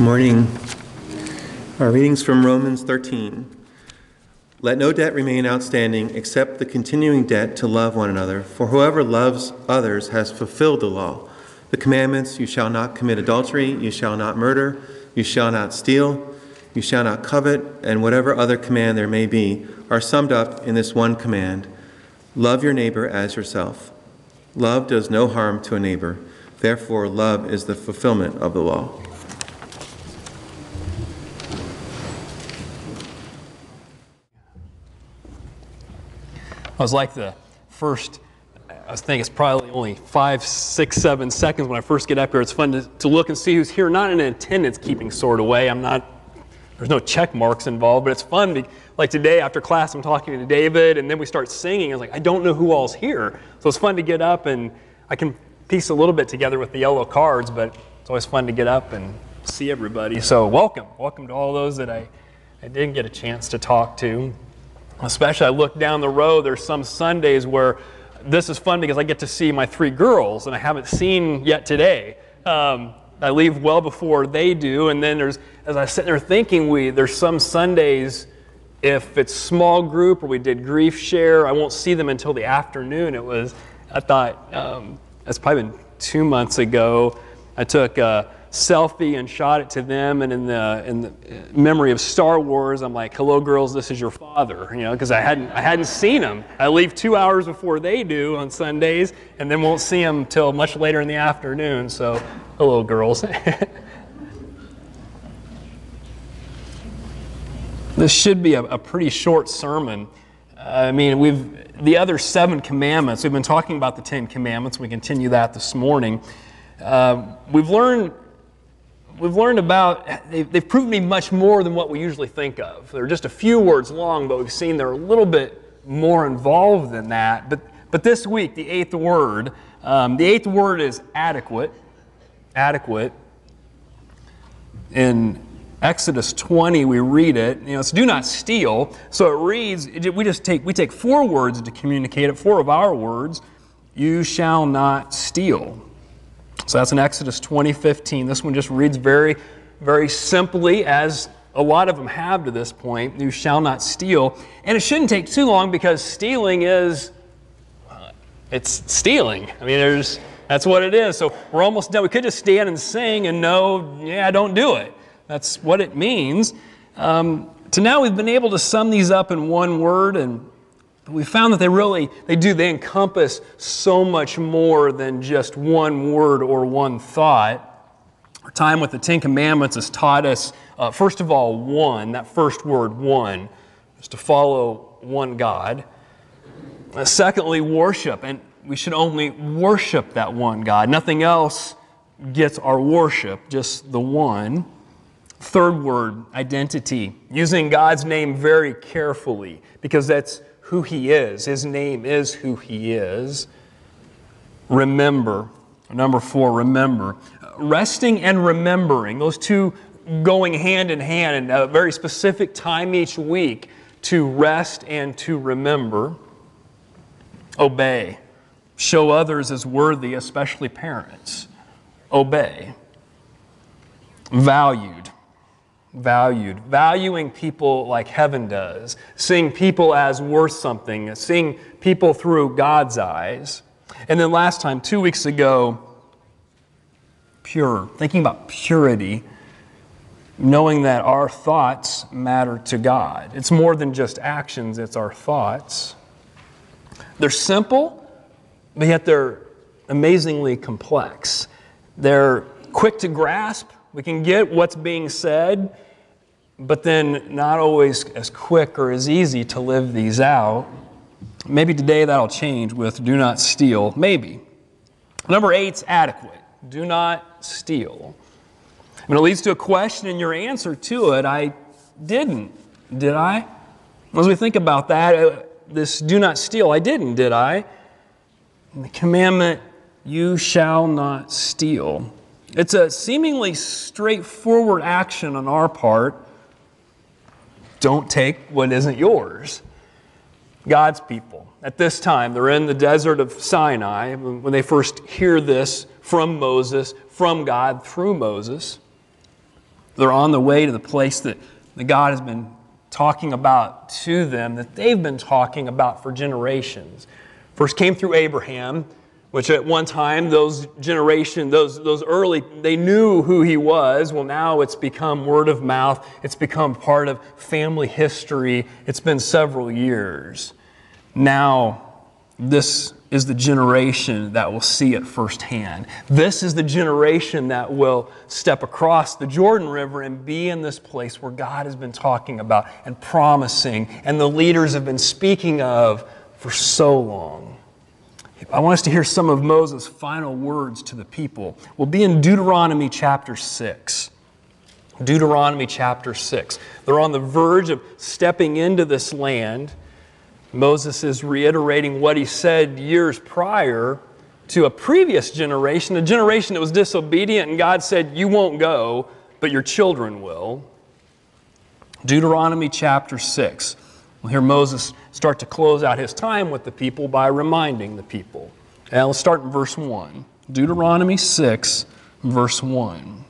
Good morning. Our readings from Romans 13. Let no debt remain outstanding except the continuing debt to love one another, for whoever loves others has fulfilled the law. The commandments, you shall not commit adultery, you shall not murder, you shall not steal, you shall not covet, and whatever other command there may be, are summed up in this one command: love your neighbor as yourself. Love does no harm to a neighbor. Therefore, love is the fulfillment of the law. I was like the first, I think it's probably only 5, 6, 7 seconds when I first get up here. It's fun to look and see who's here, not in an attendance keeping sort of way. There's no check marks involved, but it's fun. Like today after class, I'm talking to David, and then we start singing. I was like, I don't know who all's here. So it's fun to get up, and I can piece a little bit together with the yellow cards, but it's always fun to get up and see everybody. So welcome to all those that I didn't get a chance to talk to. Especially, I look down the road, there's some Sundays where this is fun because I get to see my 3 girls, and I haven't seen yet today. I leave well before they do, and then as I sit there thinking, there's some Sundays, if it's small group or we did grief share, I won't see them until the afternoon. I thought, that's probably been 2 months ago, I took a selfie and shot it to them, and in the memory of Star Wars, I'm like, hello girls, this is your father, because I hadn't seen them. I leave 2 hours before they do on Sundays, and then won't see them till much later in the afternoon. So hello girls. This should be a pretty short sermon. The other 7 commandments, we've been talking about the 10 commandments. We continue that this morning. We've learned about, they've proven to be much more than what we usually think of. They're just a few words long, but we've seen they're a little bit more involved than that. But this week, the 8th word is adequate. Adequate. In Exodus 20, we read it. It's do not steal. So it reads, we take 4 words to communicate it, 4 of our words. You shall not steal. So that's in Exodus 20:15. This one just reads very, very simply, as a lot of them have to this point. You shall not steal. And it shouldn't take too long, because stealing it's stealing. That's what it is. So we're almost done. We could just stand and sing and know, don't do it. That's what it means. To now we've been able to sum these up in one word, and we found that they encompass so much more than just one word or one thought. Our time with the 10 Commandments has taught us, first of all, one, that first word, one, is to follow one God. Secondly, worship, and we should only worship that one God. Nothing else gets our worship, just the one. Third word, identity, using God's name very carefully, because that's who He is. His name is who He is. Remember. Number 4, remember. Resting and remembering. Those two going hand in hand in a very specific time each week to rest and to remember. Obey. Show others as worthy, especially parents. Obey. Valued. Valuing people like heaven does, seeing people as worth something, seeing people through God's eyes. And then last time, 2 weeks ago, pure, thinking about purity, knowing that our thoughts matter to God. It's more than just actions, it's our thoughts. They're simple, but yet they're amazingly complex. They're quick to grasp. We can get what's being said, but then not always as quick or as easy to live these out. Maybe today that'll change with do not steal. Maybe. Number 8's adequate. Do not steal. It leads to a question, and your answer to it, I didn't. Did I? As we think about that, this do not steal, I didn't, did I? And the commandment, you shall not steal. It's a seemingly straightforward action on our part. Don't take what isn't yours. God's people, at this time, they're in the desert of Sinai when they first hear this from Moses, from God through Moses. They're on the way to the place that God has been talking about to them, that they've been talking about for generations. First came through Abraham, which at one time, those early, they knew who he was. Well, now it's become word of mouth. It's become part of family history. It's been several years. Now, this is the generation that will see it firsthand. This is the generation that will step across the Jordan River and be in this place where God has been talking about and promising, and the leaders have been speaking of for so long. I want us to hear some of Moses' final words to the people. We'll be in Deuteronomy chapter 6. Deuteronomy chapter 6. They're on the verge of stepping into this land. Moses is reiterating what he said years prior to a previous generation, a generation that was disobedient, and God said, "You won't go, but your children will." Deuteronomy chapter 6. We'll hear Moses start to close out his time with the people by reminding the people. And let's start in verse 1. Deuteronomy 6, verse 1.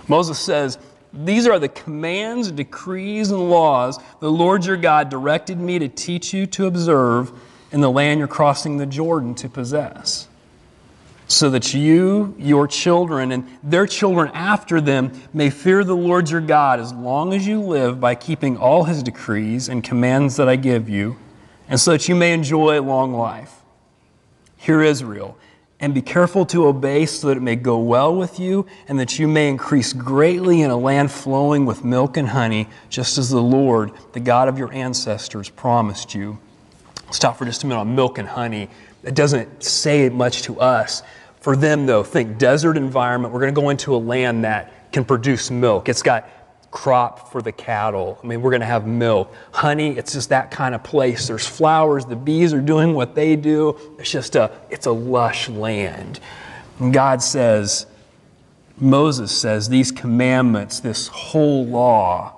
Moses says, "These are the commands, decrees, and laws the Lord your God directed me to teach you to observe in the land you're crossing the Jordan to possess, so that you, your children, and their children after them may fear the Lord your God as long as you live by keeping all His decrees and commands that I give you, and so that you may enjoy long life. Hear, Israel, and be careful to obey so that it may go well with you and that you may increase greatly in a land flowing with milk and honey, just as the Lord, the God of your ancestors, promised you." Stop for just a minute on milk and honey. It doesn't say much to us. For them, though, think desert environment. We're going to go into a land that can produce milk. It's got crop for the cattle. I mean, we're going to have milk. Honey, it's just that kind of place. There's flowers. The bees are doing what they do. It's a lush land. And God says, Moses says, these commandments, this whole law,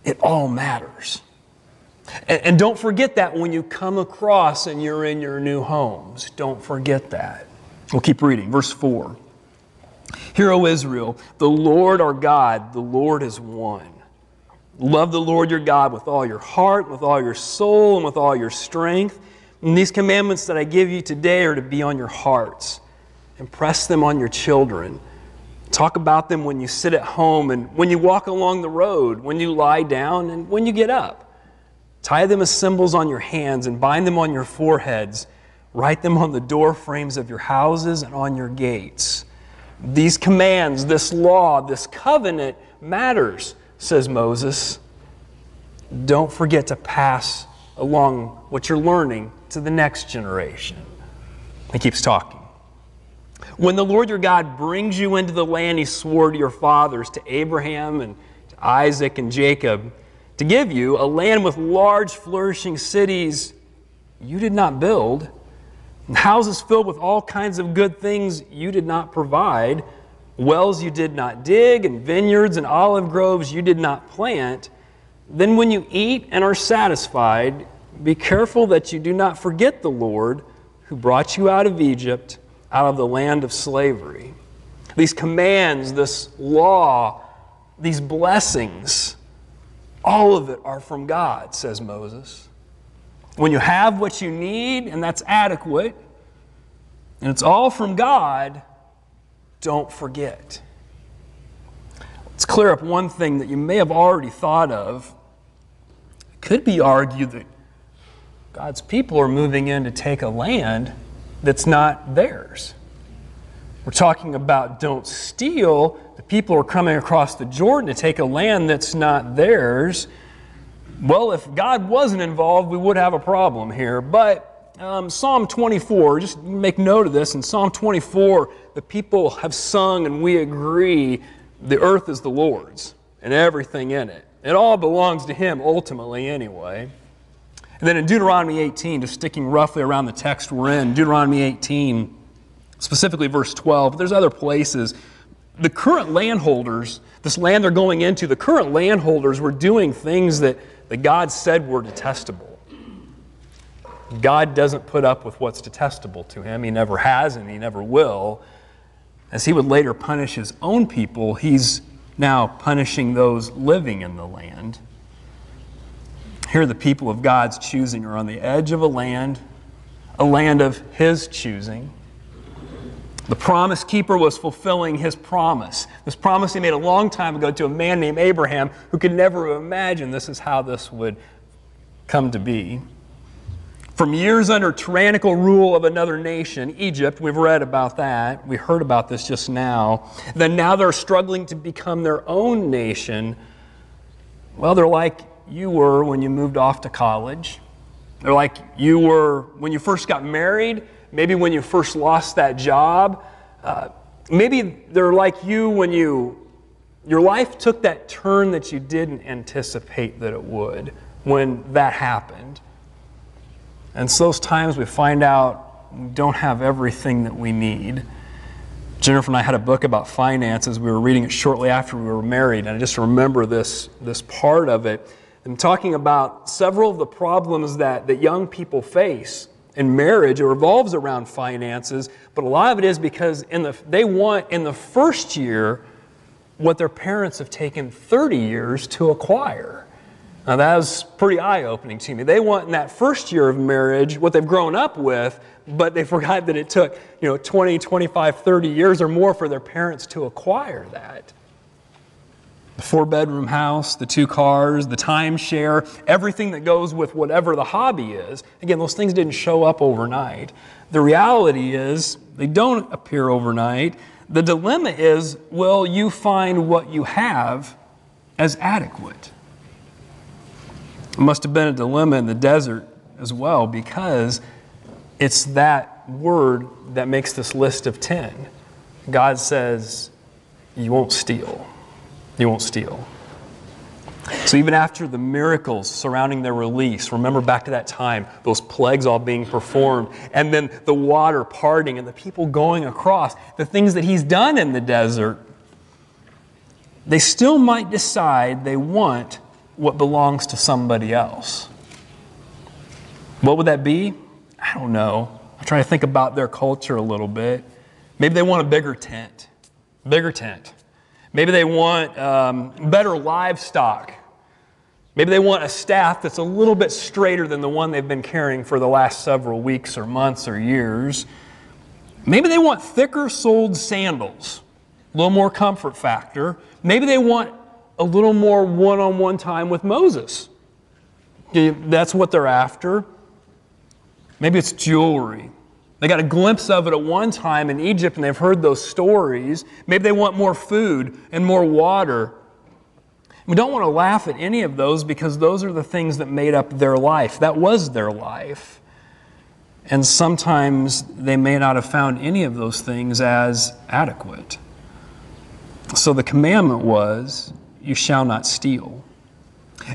it all matters. And don't forget that when you come across and you're in your new homes. Don't forget that. We'll keep reading. Verse 4. "Hear, O Israel, the Lord our God, the Lord is one. Love the Lord your God with all your heart, with all your soul, and with all your strength. And these commandments that I give you today are to be on your hearts. Impress them on your children. Talk about them when you sit at home and when you walk along the road, when you lie down and when you get up. Tie them as symbols on your hands and bind them on your foreheads. Write them on the door frames of your houses and on your gates. These commands, this law, this covenant matters," says Moses. "Don't forget to pass along what you're learning to the next generation." He keeps talking. "When the Lord your God brings you into the land He swore to your fathers, to Abraham and to Isaac and Jacob, to give you a land with large flourishing cities you did not build, and houses filled with all kinds of good things you did not provide, wells you did not dig, and vineyards and olive groves you did not plant, then when you eat and are satisfied, be careful that you do not forget the Lord who brought you out of Egypt, out of the land of slavery." These commands, this law, these blessings, all of it are from God, says Moses. When you have what you need, and that's adequate, and it's all from God, don't forget. Let's clear up one thing that you may have already thought of. It could be argued that God's people are moving in to take a land that's not theirs. We're talking about don't steal. The people are coming across the Jordan to take a land that's not theirs. Well, if God wasn't involved, we would have a problem here. But Psalm 24, just make note of this. In Psalm 24, the people have sung, and we agree, the earth is the Lord's and everything in it. It all belongs to Him ultimately anyway. And then in Deuteronomy 18, just sticking roughly around the text we're in, Deuteronomy 18, specifically verse 12, but there's other places. The current landholders, this land they're going into, the current landholders were doing things that God said were detestable. God doesn't put up with what's detestable to Him. He never has and He never will. As he would later punish his own people, he's now punishing those living in the land. Here, the people of God's choosing are on the edge of a land of his choosing. The promise keeper was fulfilling his promise. This promise he made a long time ago to a man named Abraham who could never have imagined this is how this would come to be. From years under tyrannical rule of another nation, Egypt, we've read about that. We heard about this just now. Then now they're struggling to become their own nation. Well, they're like you were when you moved off to college. They're like you were when you first got married, maybe when you first lost that job. Maybe they're like you when your life took that turn that you didn't anticipate that it would when that happened. And it's those times we find out we don't have everything that we need. Jennifer and I had a book about finances. We were reading it shortly after we were married, and I just remember this part of it. And talking about several of the problems that young people face in marriage. It revolves around finances, but a lot of it is because they want in the first year what their parents have taken 30 years to acquire. Now that was pretty eye-opening to me. They want in that first year of marriage what they've grown up with, but they forgot that it took 20, 25, 30 years or more for their parents to acquire that. The 4-bedroom house, the 2 cars, the timeshare, everything that goes with whatever the hobby is. Again, those things didn't show up overnight. The reality is they don't appear overnight. The dilemma is, will you find what you have as adequate? It must have been a dilemma in the desert as well, because it's that word that makes this list of 10. God says, you won't steal. You won't steal. So even after the miracles surrounding their release, remember back to that time, those plagues all being performed, and then the water parting and the people going across, the things that he's done in the desert, they still might decide they want what belongs to somebody else. What would that be? I don't know. I try to think about their culture a little bit. Maybe they want a bigger tent. Bigger tent. Maybe they want better livestock. Maybe they want a staff that's a little bit straighter than the one they've been carrying for the last several weeks or months or years. Maybe they want thicker soled sandals, a little more comfort factor. Maybe they want a little more one-on-one time with Moses. That's what they're after. Maybe it's jewelry. They got a glimpse of it at one time in Egypt and they've heard those stories. Maybe they want more food and more water. We don't want to laugh at any of those because those are the things that made up their life. That was their life. And sometimes they may not have found any of those things as adequate. So the commandment was, you shall not steal.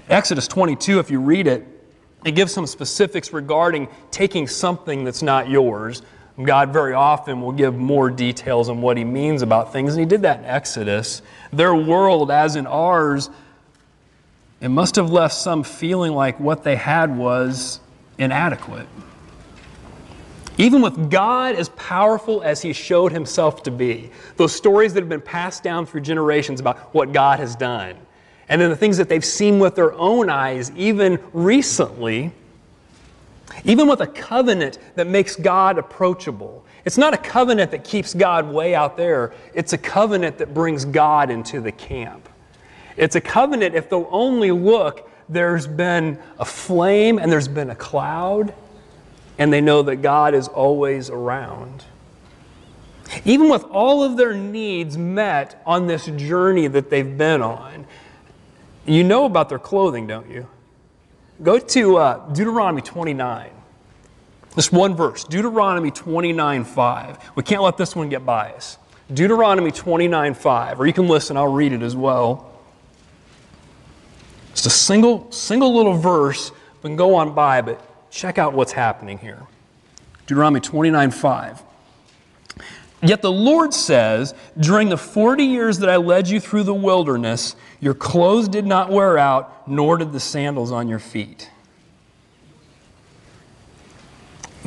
Exodus 22, if you read it, it gives some specifics regarding taking something that's not yours. God very often will give more details on what he means about things, and he did that in Exodus. Their world, as in ours, it must have left some feeling like what they had was inadequate. Even with God as powerful as he showed himself to be, those stories that have been passed down through generations about what God has done, and then the things that they've seen with their own eyes, even recently, even with a covenant that makes God approachable. It's not a covenant that keeps God way out there. It's a covenant that brings God into the camp. It's a covenant, if they'll only look, there's been a flame and there's been a cloud, and they know that God is always around. Even with all of their needs met on this journey that they've been on, you know about their clothing, don't you? Go to Deuteronomy 29. Just one verse. Deuteronomy 29:5. We can't let this one get by us. Deuteronomy 29:5. Or you can listen, I'll read it as well. It's a single little verse. We can go on by, but check out what's happening here. Deuteronomy 29:5. Yet the Lord says, during the 40 years that I led you through the wilderness, your clothes did not wear out, nor did the sandals on your feet.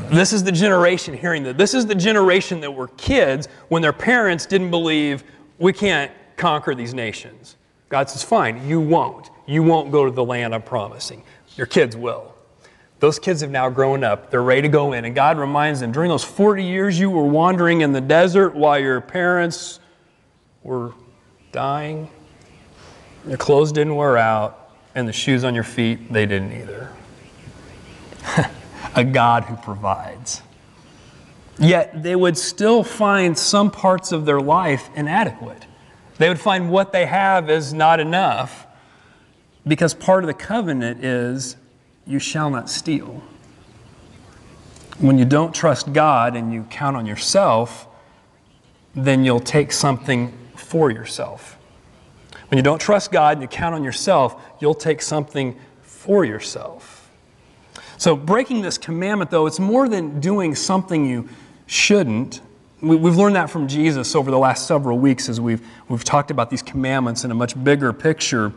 This is the generation hearing that. This is the generation that were kids when their parents didn't believe we can't conquer these nations. God says, fine, you won't. You won't go to the land I'm promising. Your kids will. Those kids have now grown up. They're ready to go in. And God reminds them, during those 40 years you were wandering in the desert while your parents were dying, your clothes didn't wear out, and the shoes on your feet, they didn't either. A God who provides. Yet they would still find some parts of their life inadequate. They would find what they have is not enough, because part of the covenant is you shall not steal. When you don't trust God and you count on yourself, then you'll take something for yourself. When you don't trust God and you count on yourself, you'll take something for yourself. So breaking this commandment, though, it's more than doing something you shouldn't. We've learned that from Jesus over the last several weeks as we've talked about these commandments in a much bigger picture.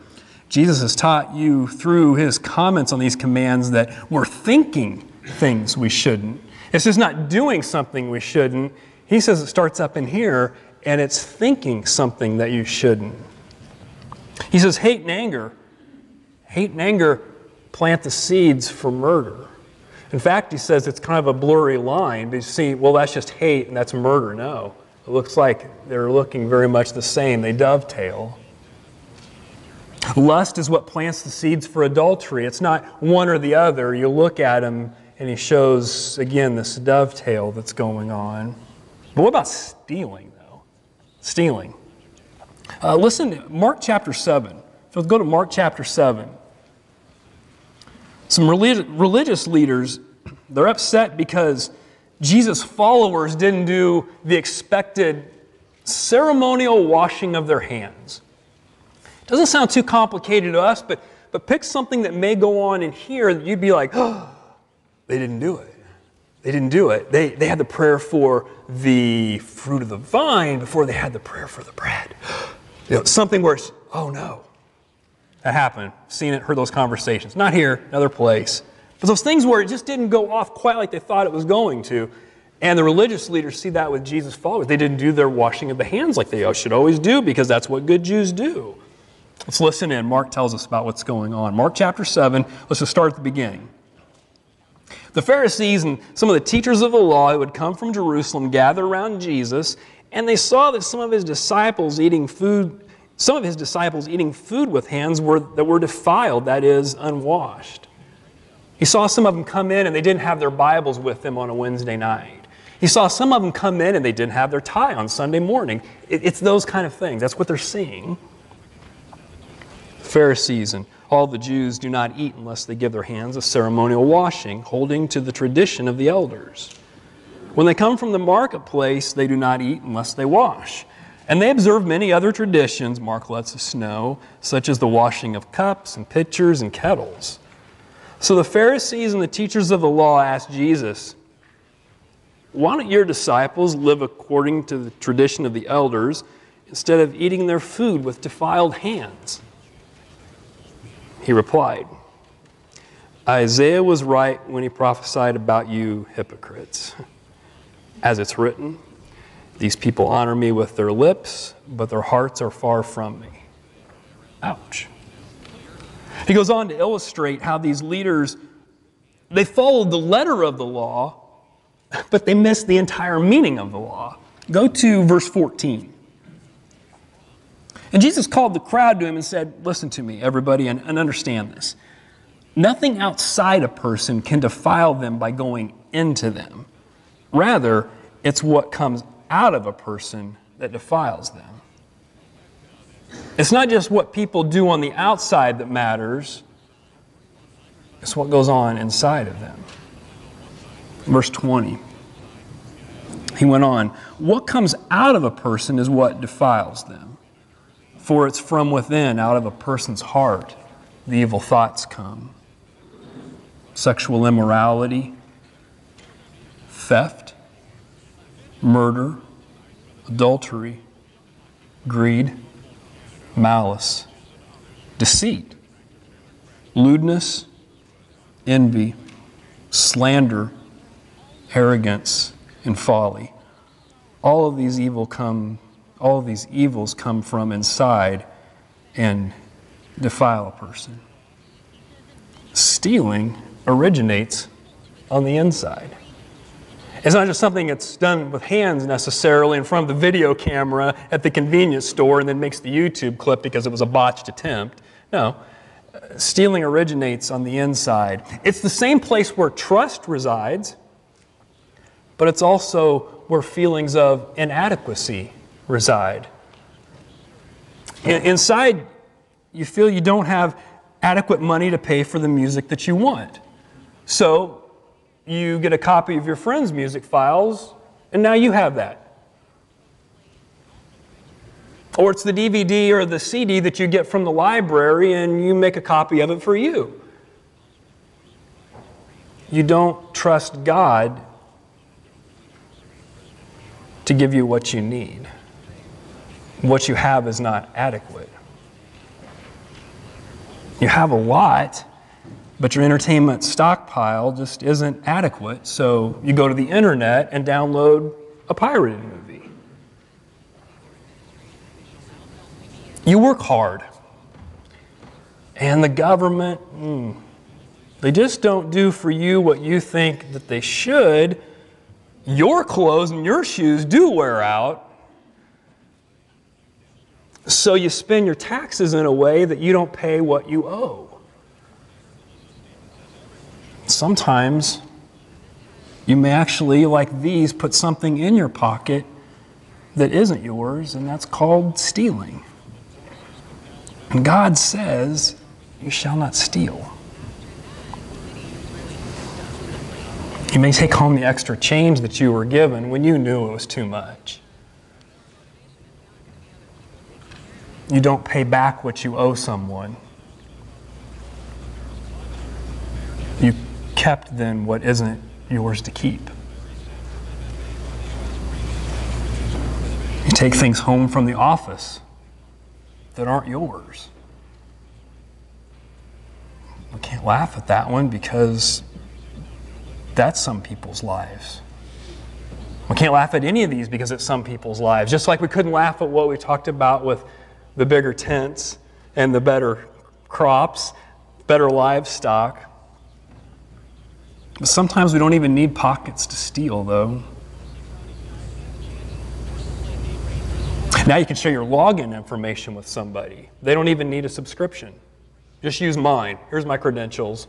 Jesus has taught you through his comments on these commands that we're thinking things we shouldn't. It's just not doing something we shouldn't. He says it starts up in here, and it's thinking something that you shouldn't. He says, hate and anger. Hate and anger plant the seeds for murder. In fact, he says it's kind of a blurry line. But you see, well, that's just hate and that's murder. No. It looks like they're looking very much the same. They dovetail. Lust is what plants the seeds for adultery. It's not one or the other. You look at him and he shows, again, this dovetail that's going on. But what about stealing, though? Stealing. Listen to Mark chapter 7. So let's go to Mark chapter 7. Some religious leaders, they're upset because Jesus' followers didn't do the expected ceremonial washing of their hands. It doesn't sound too complicated to us, but pick something that may go on in here that you'd be like, oh, they didn't do it. They didn't do it. They had the prayer for the fruit of the vine before they had the prayer for the bread. Something where it's, oh no. That happened. Seen it, heard those conversations. Not here, another place. But those things where it just didn't go off quite like they thought it was going to. And the religious leaders see that with Jesus' followers. They didn't do their washing of the hands like they should always do, because that's what good Jews do. Let's listen in. Mark tells us about what's going on. Mark chapter 7, let's just start at the beginning. The Pharisees and some of the teachers of the law who had come from Jerusalem gathered around Jesus, and they saw that some of his disciples eating food with hands that were defiled, that is, unwashed. He saw some of them come in and they didn't have their Bibles with them on a Wednesday night. He saw some of them come in and they didn't have their tie on Sunday morning. It's those kind of things. That's what they're seeing. The Pharisees and all the Jews do not eat unless they give their hands a ceremonial washing, holding to the tradition of the elders. When they come from the marketplace, they do not eat unless they wash. And they observe many other traditions, Mark lets us know, such as the washing of cups and pitchers and kettles. So the Pharisees and the teachers of the law asked Jesus, why don't your disciples live according to the tradition of the elders instead of eating their food with defiled hands? He replied, Isaiah was right when he prophesied about you hypocrites. As it's written, these people honor me with their lips, but their hearts are far from me. Ouch. He goes on to illustrate how these leaders, they followed the letter of the law, but they missed the entire meaning of the law. Go to verse 14. And Jesus called the crowd to him and said, listen to me, everybody, and understand this. Nothing outside a person can defile them by going into them. Rather, it's what comes out of a person that defiles them. It's not just what people do on the outside that matters. It's what goes on inside of them. Verse 20. He went on, what comes out of a person is what defiles them. For it's from within, out of a person's heart, the evil thoughts come. Sexual immorality, theft, murder, adultery, greed, malice, deceit, lewdness, envy, slander, arrogance, and folly. All of these evils come from inside and defile a person. Stealing originates on the inside. It's not just something that's done with hands necessarily in front of the video camera at the convenience store and then makes the YouTube clip because it was a botched attempt. No, stealing originates on the inside. It's the same place where trust resides, but it's also where feelings of inadequacy reside. Inside, you feel you don't have adequate money to pay for the music that you want. So you get a copy of your friend's music files, and now you have that. Or it's the DVD or the CD that you get from the library, and you make a copy of it for you. You don't trust God to give you what you need. What you have is not adequate. You have a lot, but your entertainment stockpile just isn't adequate, so you go to the internet and download a pirated movie. You work hard, and the government, they just don't do for you what you think that they should. Your clothes and your shoes do wear out, so you spend your taxes in a way that you don't pay what you owe. Sometimes you may actually, like these, put something in your pocket that isn't yours, and that's called stealing. And God says, you shall not steal. You may take home the extra change that you were given when you knew it was too much. You don't pay back what you owe someone. You kept then what isn't yours to keep. You take things home from the office that aren't yours. We can't laugh at that one because that's some people's lives. We can't laugh at any of these because it's some people's lives. Just like we couldn't laugh at what we talked about with the bigger tents and the better crops, better livestock. But sometimes we don't even need pockets to steal, though. Now you can share your login information with somebody. They don't even need a subscription. Just use mine. Here's my credentials.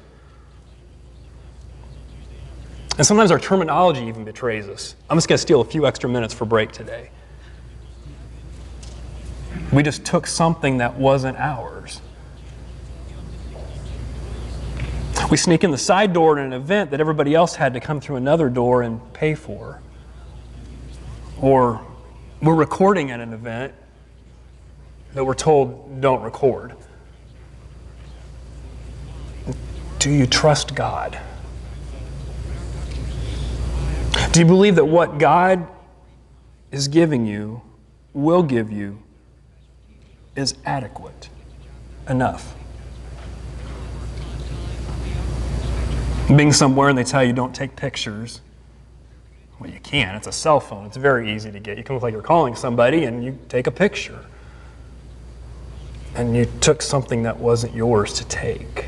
And sometimes our terminology even betrays us. I'm just going to steal a few extra minutes for break today. We just took something that wasn't ours. We sneak in the side door at an event that everybody else had to come through another door and pay for. Or we're recording at an event that we're told don't record. Do you trust God? Do you believe that what God is giving you, will give you, is adequate enough? Being somewhere and they tell you don't take pictures. Well, you can. It's a cell phone. It's very easy to get. You can look like you're calling somebody and you take a picture. And you took something that wasn't yours to take.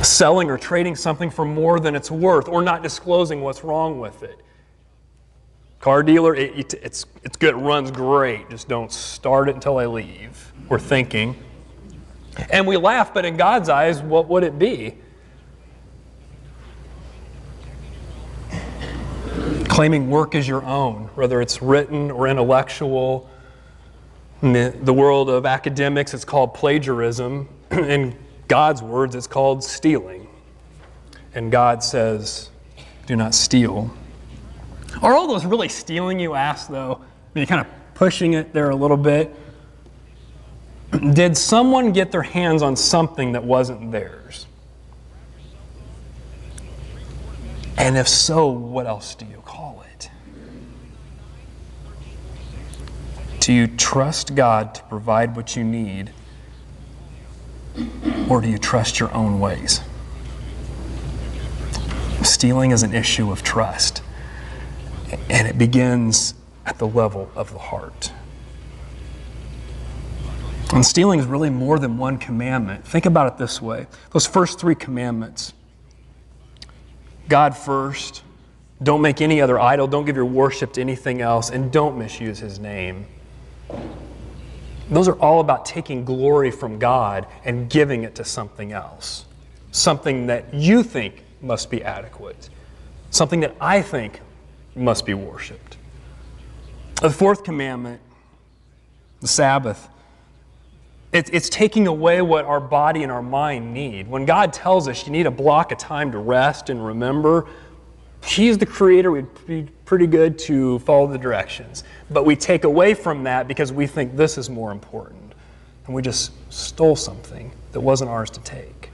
Selling or trading something for more than it's worth, or not disclosing what's wrong with it. Car dealer, it's good, it runs great, just don't start it until I leave. We're thinking. And we laugh, but in God's eyes, what would it be? Claiming work is your own, whether it's written or intellectual. In the world of academics, it's called plagiarism. In God's words, it's called stealing. And God says, do not steal. Are all those really stealing, you ask, though? You're kind of pushing it there a little bit. Did someone get their hands on something that wasn't theirs? And if so, what else do you call it? Do you trust God to provide what you need, or do you trust your own ways? Stealing is an issue of trust, and it begins at the level of the heart. And stealing is really more than one commandment. Think about it this way. Those first 3 commandments, God first, don't make any other idol, don't give your worship to anything else, and don't misuse His name. Those are all about taking glory from God and giving it to something else. Something that you think must be adequate. Something that I think must be worshipped. The 4th commandment, the Sabbath, it's taking away what our body and our mind need. When God tells us you need a block of time to rest and remember, He's the Creator. We'd be pretty good to follow the directions. But we take away from that because we think this is more important. And we just stole something that wasn't ours to take.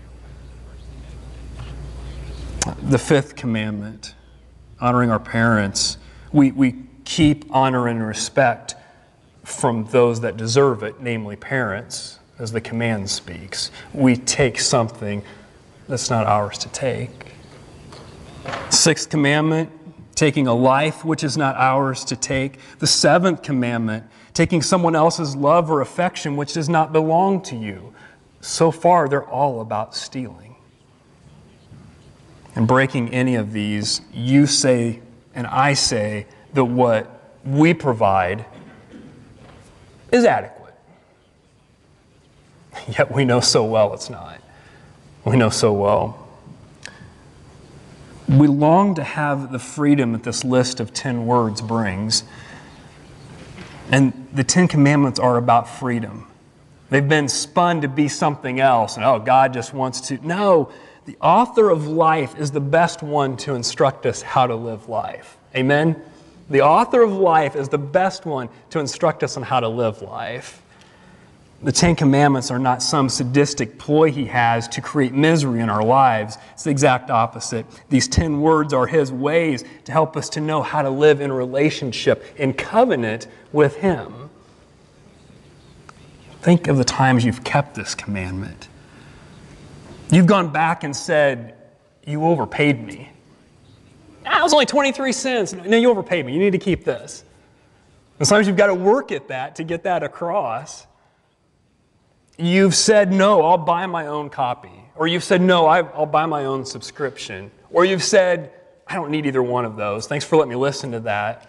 The 5th commandment, honoring our parents, we keep honor and respect from those that deserve it, namely parents, as the command speaks. We take something that's not ours to take. 6th commandment, taking a life which is not ours to take. The 7th commandment, taking someone else's love or affection which does not belong to you. So far, they're all about stealing. And breaking any of these, you say and I say that what we provide is adequate. Yet we know so well it's not. We know so well. We long to have the freedom that this list of 10 words brings. And the 10 commandments are about freedom. They've been spun to be something else. And God just wants to. No, the author of life is the best one to instruct us how to live life. Amen? The author of life is the best one to instruct us on how to live life. The 10 Commandments are not some sadistic ploy He has to create misery in our lives. It's the exact opposite. These 10 words are His ways to help us to know how to live in relationship, in covenant with Him. Think of the times you've kept this commandment. You've gone back and said, "You overpaid me. It was only 23 cents. No, you overpaid me. You need to keep this." And sometimes you've got to work at that to get that across. You've said, "No, I'll buy my own copy." Or you've said, "No, I'll buy my own subscription." Or you've said, "I don't need either one of those. Thanks for letting me listen to that."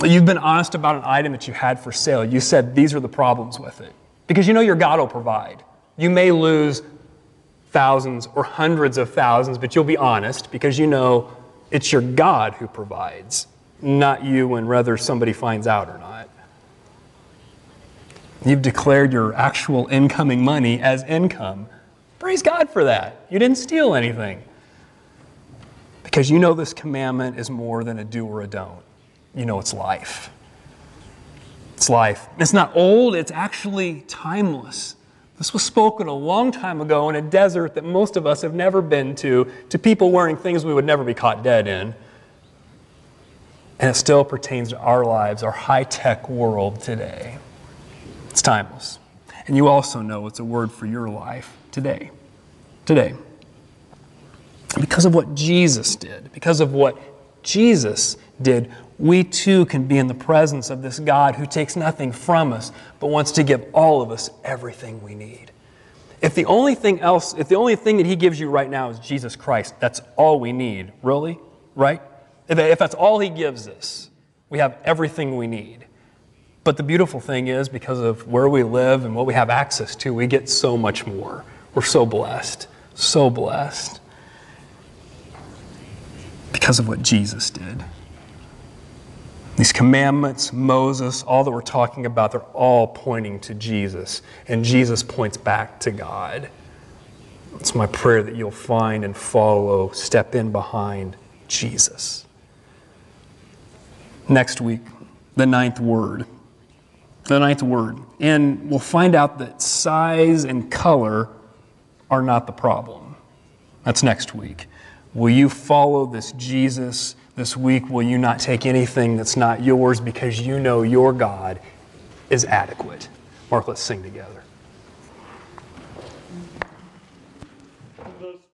You've been honest about an item that you had for sale. You said, "These are the problems with it." Because you know your God will provide. You may lose thousands or hundreds of thousands, but you'll be honest because you know it's your God who provides, not you and whether somebody finds out or not. You've declared your actual incoming money as income. Praise God for that. You didn't steal anything. Because you know this commandment is more than a do or a don't. You know it's life. It's life. It's not old, it's actually timeless. This was spoken a long time ago in a desert that most of us have never been to people wearing things we would never be caught dead in. And it still pertains to our lives, our high-tech world today. It's timeless. And you also know it's a word for your life today. Today. Because of what Jesus did, we too can be in the presence of this God who takes nothing from us, but wants to give all of us everything we need. If the only thing that He gives you right now is Jesus Christ, that's all we need. Really? Right? If that's all He gives us, we have everything we need. But the beautiful thing is, because of where we live and what we have access to, we get so much more. We're so blessed. So blessed. Because of what Jesus did. These commandments, Moses, all that we're talking about, they're all pointing to Jesus. And Jesus points back to God. It's my prayer that you'll find and follow, step in behind Jesus. Next week, the ninth word. The ninth word. And we'll find out that size and color are not the problem. That's next week. Will you follow this Jesus this week? Will you not take anything that's not yours because you know your God is adequate? Mark, let's sing together.